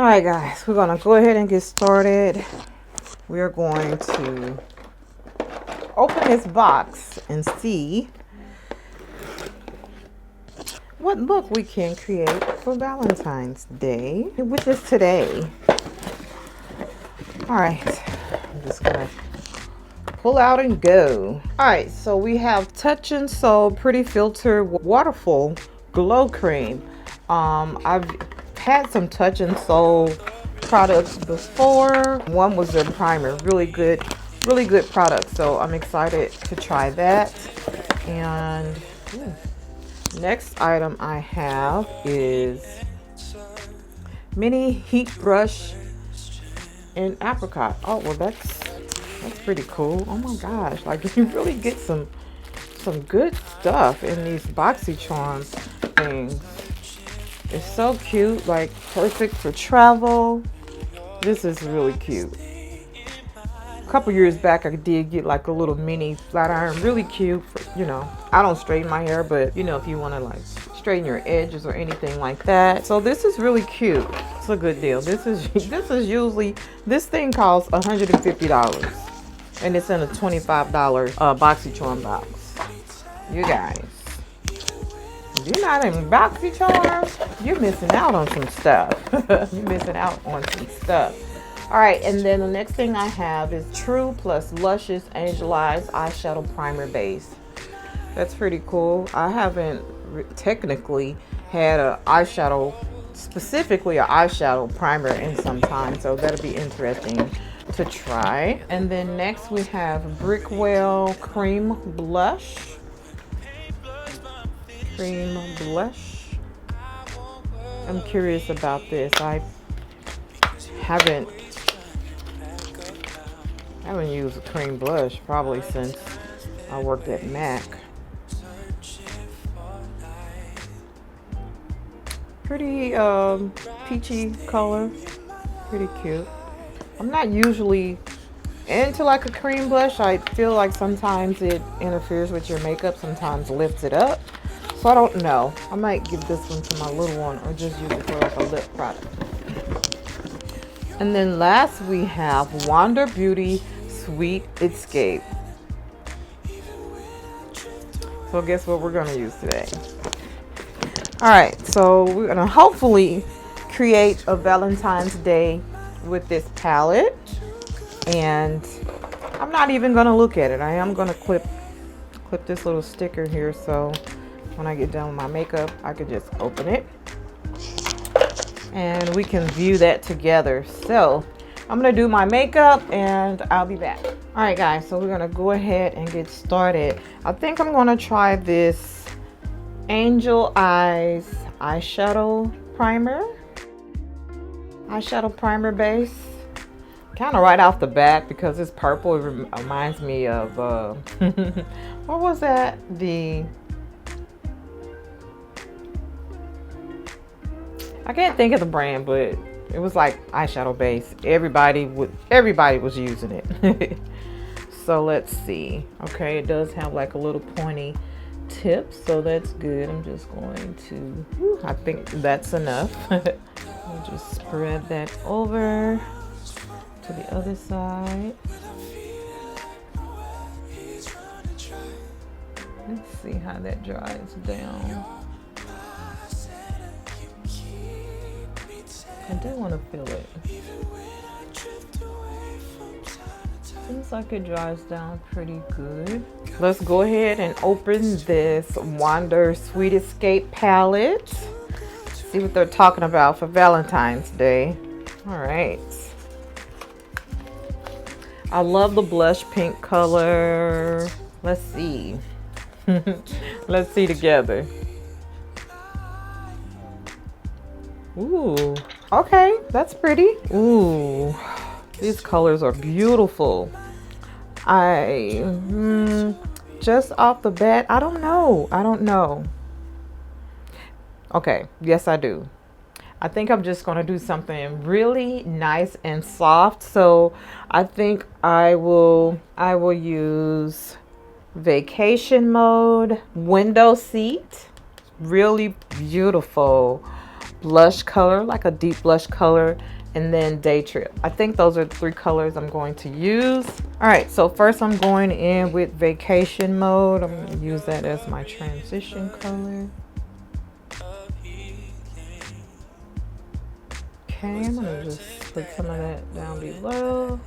right, guys, we're gonna go ahead and get started. We're going to open this box and see what look we can create for Valentine's Day, which is today. All right, I'm just gonna pull out and go. All right, so we have Touch and Soul Pretty Filter Waterful Glow Cream. I've had some Touch and Soul products before. One was a primer, really good product. So I'm excited to try that. And next item I have is mini heat brush in apricot. Oh, well, that's pretty cool. Oh my gosh, like you really get some good stuff in these BoxyCharm things. It's so cute, like perfect for travel. This is really cute. A couple years back I did get like a little mini flat iron, really cute for, you know, I don't straighten my hair, but you know, if you want to like straighten your edges or anything like that. So this is really cute. It's a good deal. This is usually, this thing costs $150 and it's in a $25 BoxyCharm box. You guys, if you're not in BoxyCharm, you're missing out on some stuff. You're missing out on some stuff. All right, and then the next thing I have is True Plus Luscious Angelized Eyeshadow Primer Base. That's pretty cool. I haven't technically had an eyeshadow, specifically an eyeshadow primer in some time, so that'll be interesting to try. And then next we have Brickwell Cream Blush. Cream blush. I'm curious about this. I haven't used a cream blush probably since I worked at MAC. Pretty peachy color, pretty cute. I'm not usually into like a cream blush. I feel like sometimes it interferes with your makeup, sometimes lifts it up. So I don't know. I might give this one to my little one or just use it for like a lip product. And then last we have Wander Beauty Sweet Escape. So guess what we're going to use today? Alright, so we're going to hopefully create a Valentine's Day with this palette. And I'm not even going to look at it. I am going to clip this little sticker here, so when I get done with my makeup, I can just open it and we can view that together. So I'm gonna do my makeup and I'll be back. All right, guys, so we're gonna go ahead and get started. I think I'm gonna try this Angel Eyes eyeshadow primer base. Kind of right off the bat because it's purple. It reminds me of what was that? I can't think of the brand, but it was like eyeshadow base. Everybody was using it. So let's see. Okay, it does have like a little pointy tip, so that's good. I'm just going to, I think that's enough. I'll just spread that over to the other side. Let's see how that dries down. I do want to feel it. Seems like it dries down pretty good. Let's go ahead and open this Wander Sweet Escape palette. See what they're talking about for Valentine's Day. All right. I love the blush pink color. Let's see. Let's see together. Ooh, okay, that's pretty. Ooh, these colors are beautiful. Just off the bat, I don't know. Okay, yes I do. I think I'm just gonna do something really nice and soft. So I think I will use Vacation Mode Window Seat. Really beautiful blush color, like a deep blush color, and then Day Trip. I think those are the 3 colors I'm going to use. All right, so first I'm going in with Vacation Mode. I'm going to use that as my transition color. Okay, I'm gonna just put some of that down below.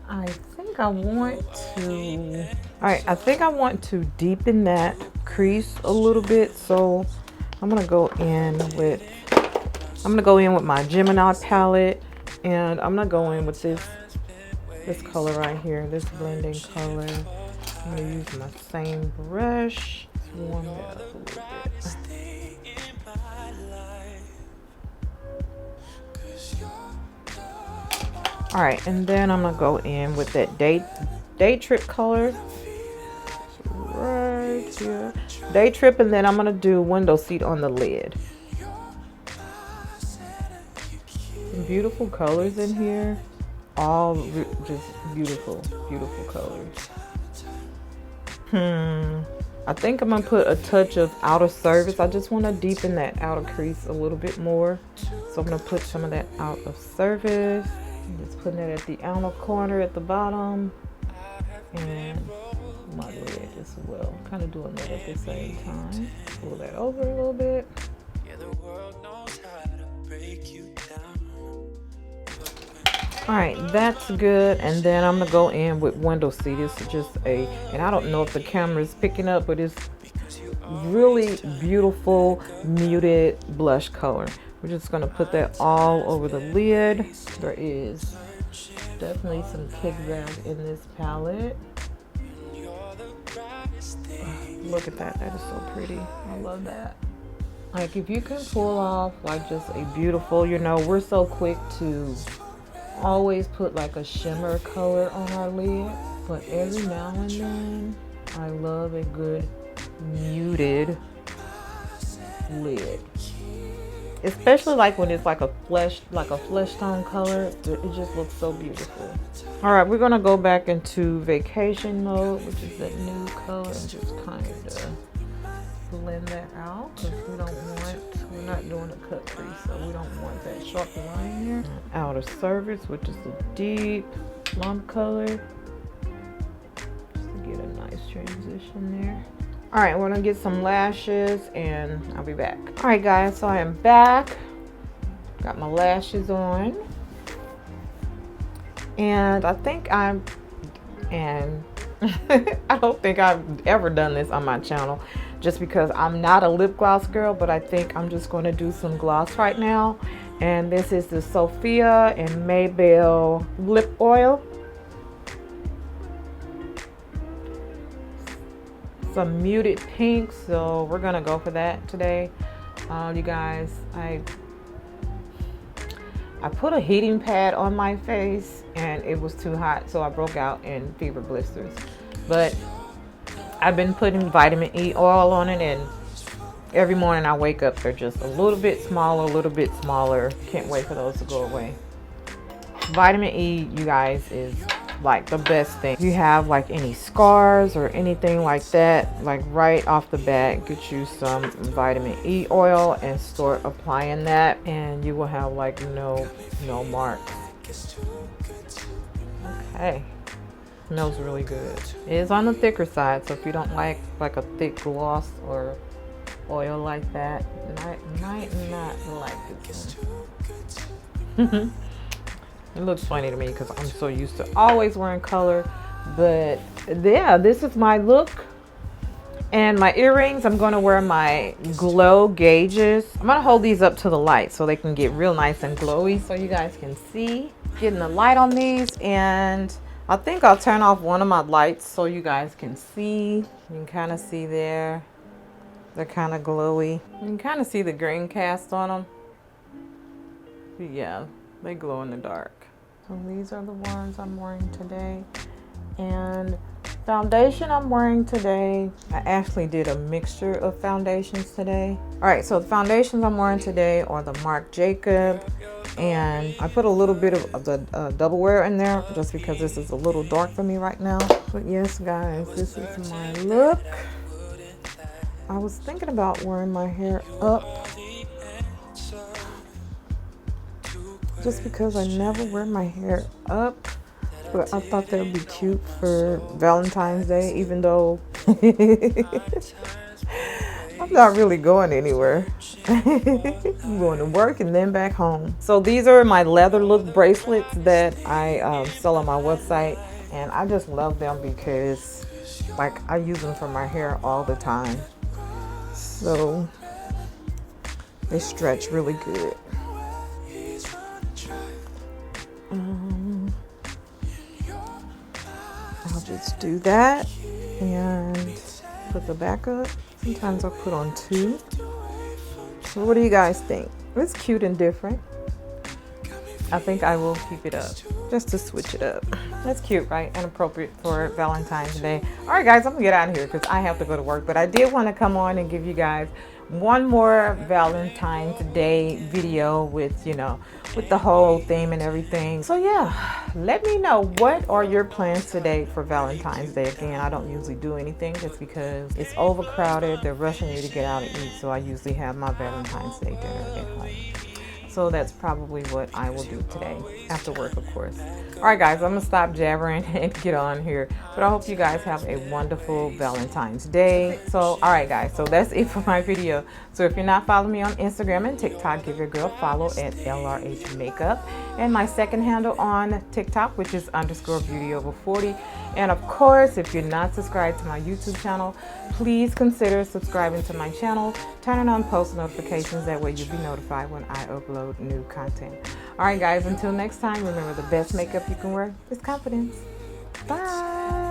I think I want to, all right, I think I want to deepen that crease a little bit. So I'm gonna go in with my Gemini palette, and I'm gonna go in with this color right here, this blending color. I'm gonna use my same brush to warm it up a little bit. All right, and then I'm gonna go in with that Day Trip color right here. Day Trip, and then I'm gonna do Window Seat on the lid. Some beautiful colors in here, all just beautiful, beautiful colors. I think I'm gonna put a touch of Outer Service. I just want to deepen that outer crease a little bit more, so I'm gonna put some of that Out of Service. I'm just putting it at the outer corner at the bottom and my lid as well. Kind of doing that at the same time. Pull that over a little bit. All right, that's good. And then I'm gonna go in with Window Seat. It's just and I don't know if the camera is picking up, but it's really beautiful muted blush color. We're just gonna put that all over the lid. There is definitely some kickback in this palette. Look at that, that is so pretty. I love that. Like, if you can pull off like just a beautiful, you know, we're so quick to always put like a shimmer color on our lid, but every now and then I love a good muted lid. Especially like when it's like a flesh tone color, it just looks so beautiful. All right, we're gonna go back into Vacation Mode, which is that new color, and just kind of blend that out, because we're not doing a cut crease, so we don't want that sharp line here. Outer Service, which is a deep plum color, just to get a nice transition there. All right, we're gonna get some lashes and I'll be back. All right, guys, so I am back. Got my lashes on. And I think I don't think I've ever done this on my channel, just because I'm not a lip gloss girl, but I think I'm just gonna do some gloss right now. And this is the Sophia and Maybell lip oil. Some muted pink, so we're gonna go for that today. You guys, I put a heating pad on my face and it was too hot, so I broke out in fever blisters. But I've been putting vitamin E oil on it, and every morning I wake up, they're just a little bit smaller. Can't wait for those to go away. Vitamin E, you guys, is like the best thing. If you have like any scars or anything like that, like right off the bat, get you some vitamin E oil and start applying that, and you will have like no marks. Okay, smells really good. It is on the thicker side, so if you don't like a thick gloss or oil like that, you might not like this one. It looks funny to me because I'm so used to always wearing color. But yeah, this is my look. And my earrings, I'm going to wear my glow gauges. I'm going to hold these up to the light so they can get real nice and glowy, so you guys can see. Getting the light on these, and I think I'll turn off one of my lights so you guys can see. You can kind of see there. They're kind of glowy. You can kind of see the green cast on them. But yeah, they glow in the dark. So these are the ones I'm wearing today. And foundation I'm wearing today, I actually did a mixture of foundations today. All right, so the foundations I'm wearing today are the Marc Jacob, and I put a little bit of the Doublewear in there just because this is a little dark for me right now. But yes, guys, this is my look. I was thinking about wearing my hair up, just because I never wear my hair up. But I thought that would be cute for Valentine's Day, even though I'm not really going anywhere. I'm going to work and then back home. So these are my leather look bracelets that I sell on my website. And I just love them because like I use them for my hair all the time. So they stretch really good. I'll just do that and put the back up. Sometimes I'll put on 2. So what do you guys think? It's cute and different. I think I will keep it up just to switch it up. That's cute, right? And appropriate for Valentine's Day. All right, guys, I'm gonna get out of here because I have to go to work. But I did want to come on and give you guys one more Valentine's Day video with, you know, with the whole theme and everything. So yeah, let me know, what are your plans today for Valentine's Day? Again, I don't usually do anything just because it's overcrowded. They're rushing you to get out and eat. So I usually have my Valentine's Day dinner at home. So that's probably what I will do today, after work, of course. All right, guys, I'm gonna stop jabbering and get on here. But I hope you guys have a wonderful Valentine's Day. So, all right, guys, so that's it for my video. So if you're not following me on Instagram and TikTok, give your girl a follow at LRH Makeup. And my second handle on TikTok, which is _beauty over40. And of course, if you're not subscribed to my YouTube channel, please consider subscribing to my channel, turning on post notifications. That way you'll be notified when I upload new content. All right, guys, until next time, remember the best makeup you can wear is confidence. Bye.